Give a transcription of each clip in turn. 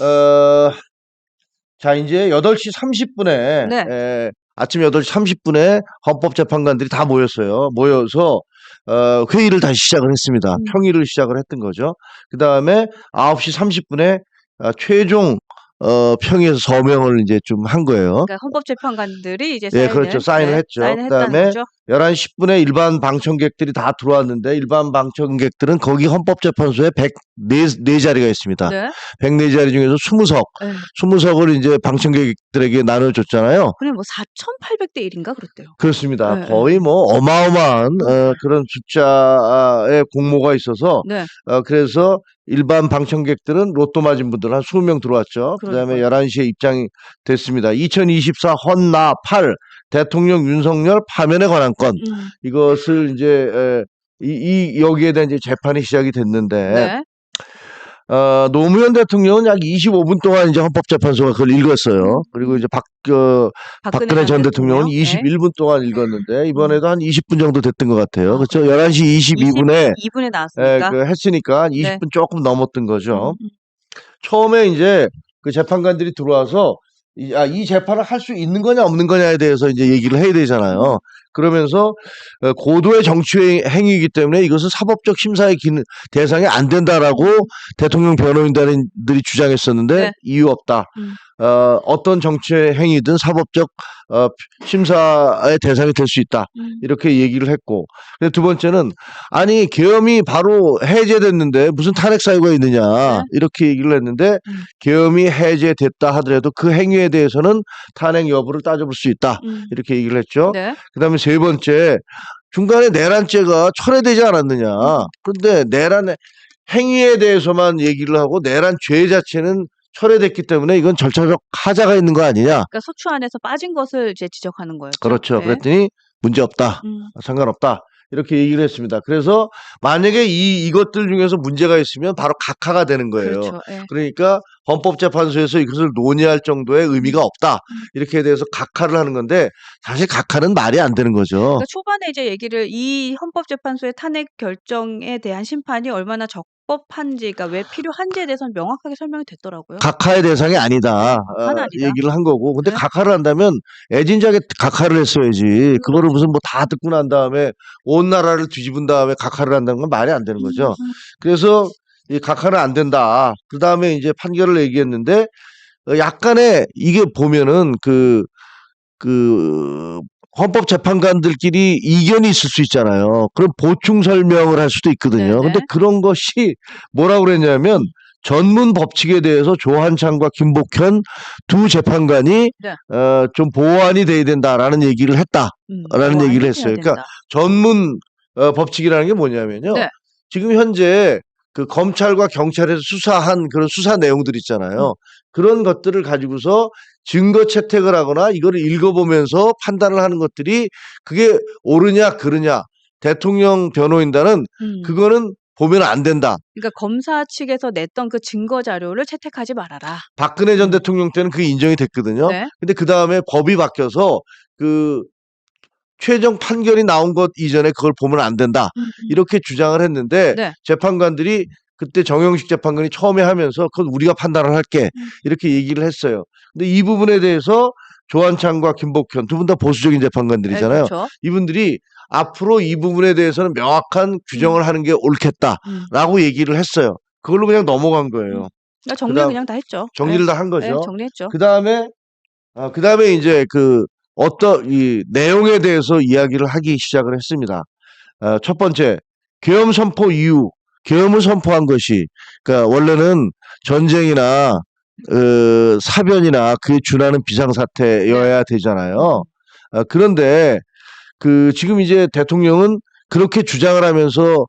어, 자, 이제 8시 30분에, 네. 아침 8시 30분에 헌법재판관들이 다 모였어요. 모여서, 회의를 다시 시작을 했습니다. 평의를 시작을 했던 거죠. 그 다음에 9시 30분에 최종, 평의에서 서명을 이제 좀 한 거예요. 그러니까 헌법재판관들이 이제 예, 그렇죠. 사인을 했죠. 사인을 그 했다는 다음에 거죠. 11시 10분에 일반 방청객들이 다 들어왔는데, 일반 방청객들은 거기 헌법재판소에 104자리가 있습니다. 네. 104자리 중에서 20석, 네. 20석을 이제 방청객들에게 나눠줬잖아요. 그냥 뭐 4,800대 1인가 그랬대요. 그렇습니다. 네, 거의 뭐 어마어마한 그런 숫자의 공모가 있어서, 네. 그래서 일반 방청객들은 로또 맞은 분들 한 20명 들어왔죠. 그 다음에 그러니까요. 11시에 입장이 됐습니다. 2024 헌나 8 대통령 윤석열 파면에 관한 건, 이것을 이제 여기에 대한 이제 재판이 시작이 됐는데, 네. 노무현 대통령은 약 25분 동안 이제 헌법재판소가 그걸 읽었어요. 그리고 이제 박근혜 전 대통령은 21분 동안 읽었는데, 이번에도 한 20분 정도 됐던 것 같아요. 그렇죠? 11시 22분에 22분에 나왔으니까. 했으니까 한 20분 네. 조금 넘었던 거죠. 처음에 이제 그 재판관들이 들어와서 이 재판을 할 수 있는 거냐 없는 거냐에 대해서 이제 얘기를 해야 되잖아요. 그러면서 고도의 정치 행위이기 때문에 이것은 사법적 심사의 대상이 안 된다라고 대통령 변호인단들이 주장했었는데, 네. 이유 없다. 어떤 정치 행위든 사법적 심사의 대상이 될 수 있다. 이렇게 얘기를 했고, 근데 두 번째는 아니 계엄이 바로 해제됐는데 무슨 탄핵 사유가 있느냐, 네. 이렇게 얘기를 했는데, 계엄이 해제됐다 하더라도 그 행위에 대해서는 탄핵 여부를 따져볼 수 있다. 이렇게 얘기를 했죠. 네. 그다음에 세 번째, 중간에 내란죄가 철회되지 않았느냐. 그런데 내란 행위에 대해서만 얘기를 하고 내란 죄 자체는 철회됐기 때문에 이건 절차적 하자가 있는 거 아니냐. 그러니까 소추안에서 빠진 것을 이제 지적하는 거였죠. 그렇죠. 네. 그랬더니 문제 없다. 상관없다. 이렇게 얘기를 했습니다. 그래서 만약에 이것들 중에서 문제가 있으면 바로 각하가 되는 거예요. 그렇죠. 예. 그러니까 헌법재판소에서 이것을 논의할 정도의 의미가 없다. 이렇게 대해서 각하를 하는 건데, 사실 각하는 말이 안 되는 거죠. 그러니까 초반에 이제 얘기를 이 헌법재판소의 탄핵 결정에 대한 심판이 얼마나 적법한지가 왜 필요한지에 대해서는 명확하게 설명이 됐더라고요. 각하의 대상이 아니다. 각하는 아니다. 얘기를 한 거고. 근데 네. 각하를 한다면 애진작에 각하를 했어야지. 그거를 무슨 뭐 다 듣고 난 다음에 온 나라를 뒤집은 다음에 각하를 한다는 건 말이 안 되는 거죠. 그래서 이 각하는 안 된다. 그 다음에 이제 판결을 얘기했는데, 약간의 이게 보면은 헌법재판관들끼리 이견이 있을 수 있잖아요. 그럼 보충 설명을 할 수도 있거든요. 네네. 근데 그런 것이 뭐라고 그랬냐면, 전문 법칙에 대해서 조한창과 김복현 두 재판관이 네. 좀 보완이 돼야 된다라는 얘기를 했다라는 얘기를 했어요. 그러니까 전문 법칙이라는 게 뭐냐면요. 네. 지금 현재 그 검찰과 경찰에서 수사한 그런 수사 내용들 있잖아요. 그런 것들을 가지고서 증거 채택을 하거나 이거를 읽어보면서 판단을 하는 것들이 그게 옳으냐 그르냐, 대통령 변호인단은 그거는 보면 안 된다. 그러니까 검사 측에서 냈던 그 증거 자료를 채택하지 말아라. 박근혜 전 대통령 때는 그게 인정이 됐거든요. 네. 근데 그 다음에 법이 바뀌어서 그 최종 판결이 나온 것 이전에 그걸 보면 안 된다. 이렇게 주장을 했는데, 네. 재판관들이 그때 정영식 재판관이 처음에 하면서 그건 우리가 판단을 할게. 이렇게 얘기를 했어요. 근데 이 부분에 대해서 조한창과 김복현 두 분 다 보수적인 재판관들이잖아요. 네, 그렇죠. 이분들이 앞으로 이 부분에 대해서는 명확한 규정을 하는 게 옳겠다라고 얘기를 했어요. 그걸로 그냥 넘어간 거예요. 그러니까 정리를 그냥 다 했죠. 정리를 다 한 네, 거죠. 정리했죠. 그다음에 이제 이 내용에 대해서 이야기를 하기 시작을 했습니다. 첫 번째, 계엄 선포 이유, 계엄을 선포한 것이, 그러니까 원래는 전쟁이나 사변이나 그에 준하는 비상사태여야 되잖아요. 그런데 지금 이제 대통령은 그렇게 주장을 하면서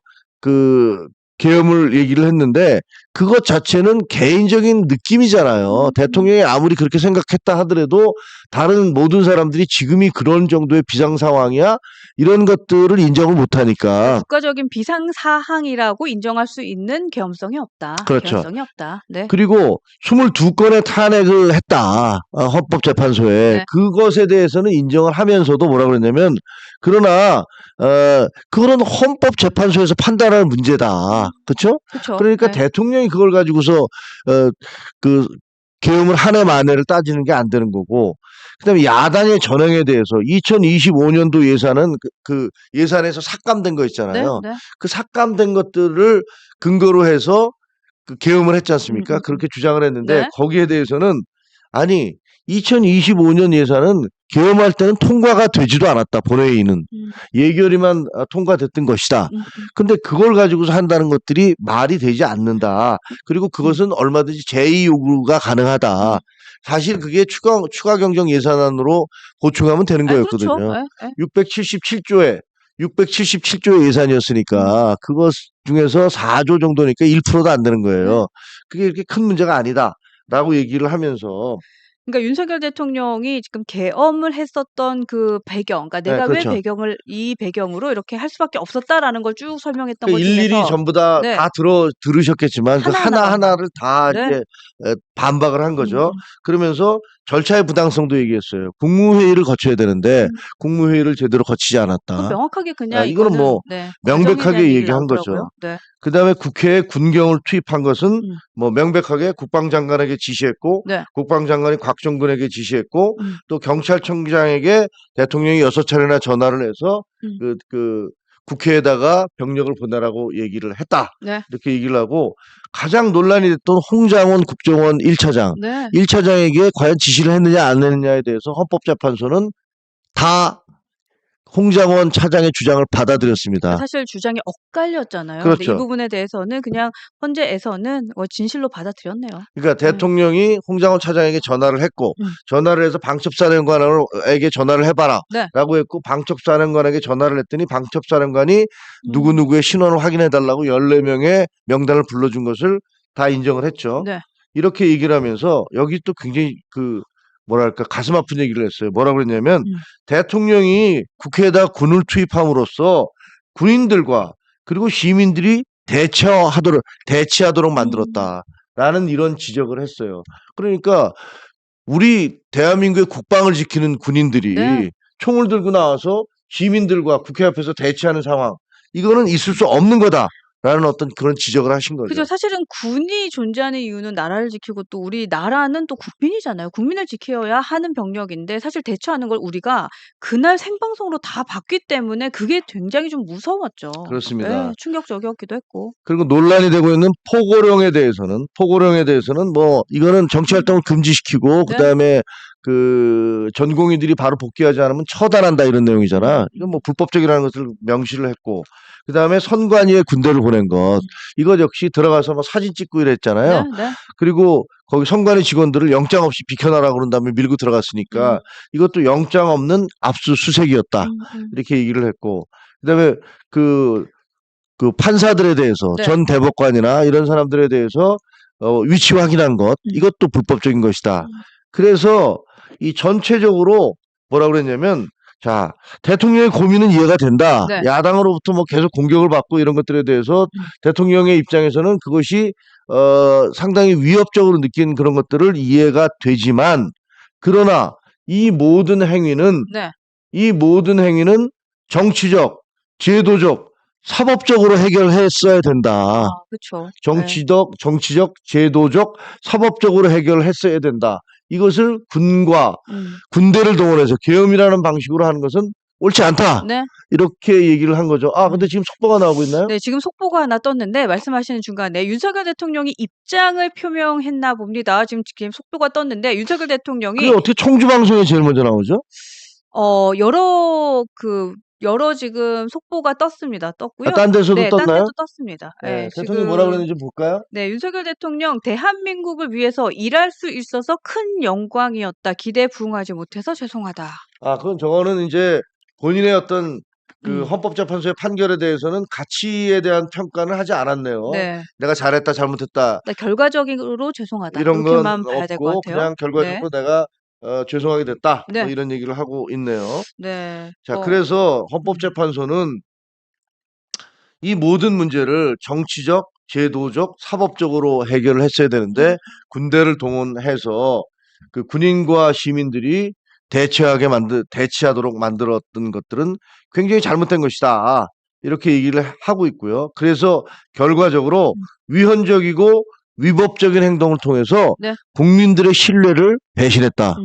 계엄을 얘기를 했는데, 그것 자체는 개인적인 느낌이잖아요. 대통령이 아무리 그렇게 생각했다 하더라도 다른 모든 사람들이 지금이 그런 정도의 비상 상황이야? 이런 것들을 인정을 못하니까. 국가적인 비상 사항이라고 인정할 수 있는 계엄성이 없다. 그렇죠. 개연성이 없다. 네. 그리고 22건의 탄핵을 했다. 헌법재판소에. 네. 그것에 대해서는 인정을 하면서도 뭐라고 그랬냐면, 그러나 그거는 헌법재판소에서 판단할 문제다. 그렇죠? 그쵸. 그러니까 네. 대통령이 그걸 가지고서 그 계엄을 한 해 만에를 따지는 게 안 되는 거고, 그다음에 야당의 전형에 대해서 2025년도 예산은 그 예산에서 삭감된 거 네. 있잖아요. 네. 그 삭감된 것들을 근거로 해서 그 계엄을 했지 않습니까? 그렇게 주장을 했는데 네. 거기에 대해서는 아니 2025년 예산은 계엄할 때는 통과가 되지도 않았다. 본회의는 예결위만 통과됐던 것이다. 근데 그걸 가지고서 한다는 것들이 말이 되지 않는다. 그리고 그것은 얼마든지 제의 요구가 가능하다. 사실 그게 추가 경정 예산안으로 보충하면 되는 예, 그렇죠. 거였거든요. 예, 예. 677조의 예산이었으니까 그것 중에서 4조 정도니까 1%도 안 되는 네. 거예요. 그게 이렇게 큰 문제가 아니다라고 얘기를 하면서 그러니까 윤석열 대통령이 지금 계엄을 했었던 그 배경, 그러니까 네, 내가 왜 그렇죠. 이 배경으로 이렇게 할 수밖에 없었다라는 걸 쭉 설명했던 그 것 일일이 중에서 전부 다 네. 들으셨겠지만 그 하나하나가 막 하나하나를 다 네. 이제 반박을 한 거죠. 음. 그러면서 절차의 부당성도 얘기했어요. 국무회의를 거쳐야 되는데 음. 국무회의를 제대로 거치지 그 않았다. 명확하게 그냥 이거는 이거는 뭐 네. 과정에 대한 명백하게 얘기를 얘기한 나오더라고요. 거죠. 네. 그다음에 국회에 군경을 투입한 것은 음. 뭐 명백하게 국방장관에게 지시했고 네. 국방장관이 곽종근에게 지시했고 음. 또 경찰청장에게 대통령이 6차례나 전화를 해서 음. 그 국회에다가 병력을 보내라고 얘기를 했다. 네. 이렇게 얘기를 하고 가장 논란이 됐던 홍장원 국정원 1차장. 네. 1차장에게 과연 지시를 했느냐 안 했느냐에 대해서 헌법재판소는 다 홍장원 차장의 주장을 받아들였습니다. 사실 주장이 엇갈렸잖아요. 근데 이 그렇죠. 부분에 대해서는 그냥 헌재에서는 진실로 받아들였네요. 그러니까 대통령이 홍장원 차장에게 전화를 했고 전화를 해서 방첩사령관에게 전화를 해봐라 네. 라고 했고 방첩사령관에게 전화를 했더니 방첩사령관이 누구누구의 신원을 확인해달라고 14명의 명단을 불러준 것을 다 인정을 했죠. 네. 이렇게 얘기를 하면서 여기 또 굉장히 뭐랄까 가슴 아픈 얘기를 했어요. 뭐라고 그랬냐면 대통령이 국회에다 군을 투입함으로써 군인들과 그리고 시민들이 대치하도록 만들었다라는 이런 지적을 했어요. 그러니까 우리 대한민국의 국방을 지키는 군인들이 네. 총을 들고 나와서 시민들과 국회 앞에서 대치하는 상황, 이거는 있을 수 없는 거다라는 어떤 그런 지적을 하신 거죠. 그죠. 사실은 군이 존재하는 이유는 나라를 지키고 또 우리 나라는 또 국민이잖아요. 국민을 지켜야 하는 병력인데 사실 대처하는 걸 우리가 그날 생방송으로 다 봤기 때문에 그게 굉장히 좀 무서웠죠. 그렇습니다. 예, 충격적이었기도 했고. 그리고 논란이 되고 있는 포고령에 대해서는 뭐 이거는 정치 활동을 금지시키고 네. 그다음에 전공의들이 바로 복귀하지 않으면 처단한다 이런 내용이잖아. 이건 뭐 불법적이라는 것을 명시를 했고 그다음에 선관위에 군대를 보낸 것 이거 역시 들어가서 뭐 사진 찍고 이랬잖아요. 네. 네. 그리고 거기 선관위 직원들을 영장 없이 비켜나라고 그런 다음에 밀고 들어갔으니까 이것도 영장 없는 압수수색이었다. 이렇게 얘기를 했고 그다음에 그 판사들에 대해서 네. 전 대법관이나 이런 사람들에 대해서 위치 확인한 것 이것도 불법적인 것이다. 그래서 이 전체적으로 뭐라고 그랬냐면 자 대통령의 고민은 이해가 된다. 네. 야당으로부터 뭐 계속 공격을 받고 이런 것들에 대해서 대통령의 입장에서는 그것이 상당히 위협적으로 느낀 그런 것들을 이해가 되지만 그러나 이 모든 행위는 네. 정치적, 제도적, 사법적으로 해결했어야 된다. 그렇죠. 정치적, 제도적, 사법적으로 해결했어야 된다. 이것을 군대를 동원해서 계엄이라는 방식으로 하는 것은 옳지 않다. 네. 이렇게 얘기를 한 거죠. 근데 지금 속보가 나오고 있나요? 네, 지금 속보가 하나 떴는데 말씀하시는 중간에 윤석열 대통령이 입장을 표명했나 봅니다. 지금 속보가 떴는데 윤석열 그게 대통령이 어떻게 청주 방송에 제일 먼저 나오죠? 여러 지금 속보가 떴고요. 딴 데서도 네, 딴 떴나요? 데도 떴습니다. 네, 예, 대통령이 뭐라 그랬는지 좀 볼까요? 네, 윤석열 대통령 대한민국을 위해서 일할 수 있어서 큰 영광이었다. 기대에 부응하지 못해서 죄송하다. 그건 저거는 이제 본인의 어떤 헌법재판소의 판결에 대해서는 가치에 대한 평가는 하지 않았네요. 네. 내가 잘했다, 잘못했다. 네, 결과적으로 죄송하다. 이런 건 그렇게만 봐야 될 것 없고 같아요. 그냥 결과적으로 내가 죄송하게 됐다. 네. 뭐 이런 얘기를 하고 있네요. 네. 자, 그래서 헌법재판소는 이 모든 문제를 정치적, 제도적, 사법적으로 해결을 했어야 되는데 군대를 동원해서 그 군인과 시민들이 대치하도록 만들었던 것들은 굉장히 잘못된 것이다. 이렇게 얘기를 하고 있고요. 그래서 결과적으로 위헌적이고 위법적인 행동을 통해서 네. 국민들의 신뢰를 배신했다.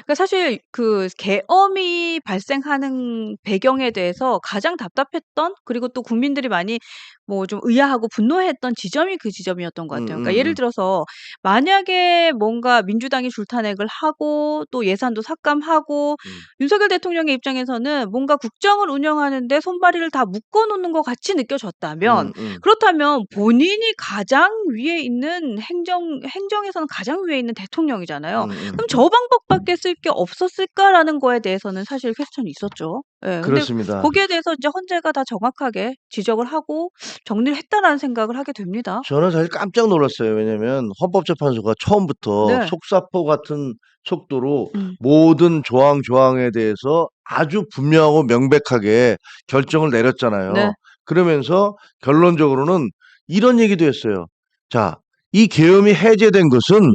그러니까 사실 그 계엄이 발생하는 배경에 대해서 가장 답답했던, 그리고 또 국민들이 많이 뭐 좀 의아하고 분노했던 지점이 그 지점이었던 것 같아요. 그러니까 예를 들어서 만약에 뭔가 민주당이 줄타넥을 하고 또 예산도 삭감하고 윤석열 대통령의 입장에서는 뭔가 국정을 운영하는데 손발을 다 묶어 놓는 것 같이 느껴졌다면, 그렇다면 본인이 가장 위에 있는 행정에서는 가장 위에 있는 대통령이잖아요. 그럼 '저 방법밖에 쓸 게 없었을까?'라는 거에 대해서는 사실 퀘스천이 있었죠. 예. 근데 그렇습니다. 거기에 대해서 이제 헌재가 다 정확하게 지적을 하고 정리를 했다라는 생각을 하게 됩니다. 저는 사실 깜짝 놀랐어요. 왜냐면 헌법재판소가 처음부터 네. 속사포 같은 속도로 음. 모든 조항에 대해서 아주 분명하고 명백하게 결정을 내렸잖아요. 네. 그러면서 결론적으로는 이런 얘기도 했어요. 자, 이 계엄이 해제된 것은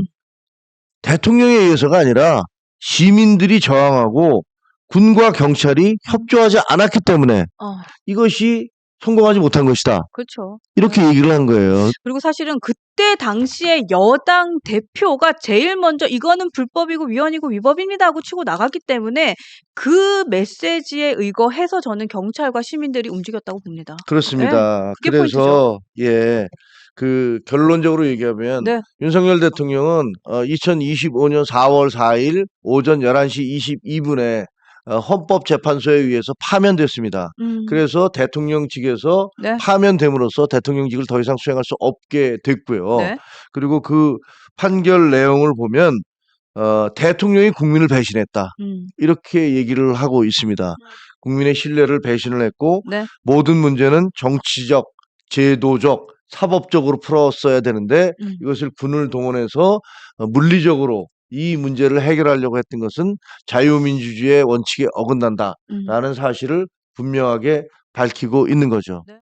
대통령에 의해서가 아니라 시민들이 저항하고 군과 경찰이 협조하지 않았기 때문에 이것이 성공하지 못한 것이다. 그렇죠. 이렇게 얘기를 한 거예요. 그리고 사실은 그때 당시에 여당 대표가 제일 먼저 "이거는 불법이고 위헌이고 위법입니다." 하고 치고 나갔기 때문에 그 메시지에 의거해서 저는 경찰과 시민들이 움직였다고 봅니다. 예. 그렇습니다. 그게 포인트죠. 그래서 그 결론적으로 얘기하면 네. 윤석열 대통령은 2025년 4월 4일 오전 11시 22분에 헌법재판소에 의해서 파면됐습니다. 그래서 대통령 측에서 네. 파면됨으로써 대통령직을 더 이상 수행할 수 없게 됐고요. 네. 그리고 그 판결 내용을 보면 대통령이 국민을 배신했다. 이렇게 얘기를 하고 있습니다. 국민의 신뢰를 배신을 했고 네. 모든 문제는 정치적, 제도적, 사법적으로 풀었어야 되는데 이것을 군을 동원해서 물리적으로 이 문제를 해결하려고 했던 것은 자유민주주의의 원칙에 어긋난다라는 사실을 분명하게 밝히고 있는 거죠. 네.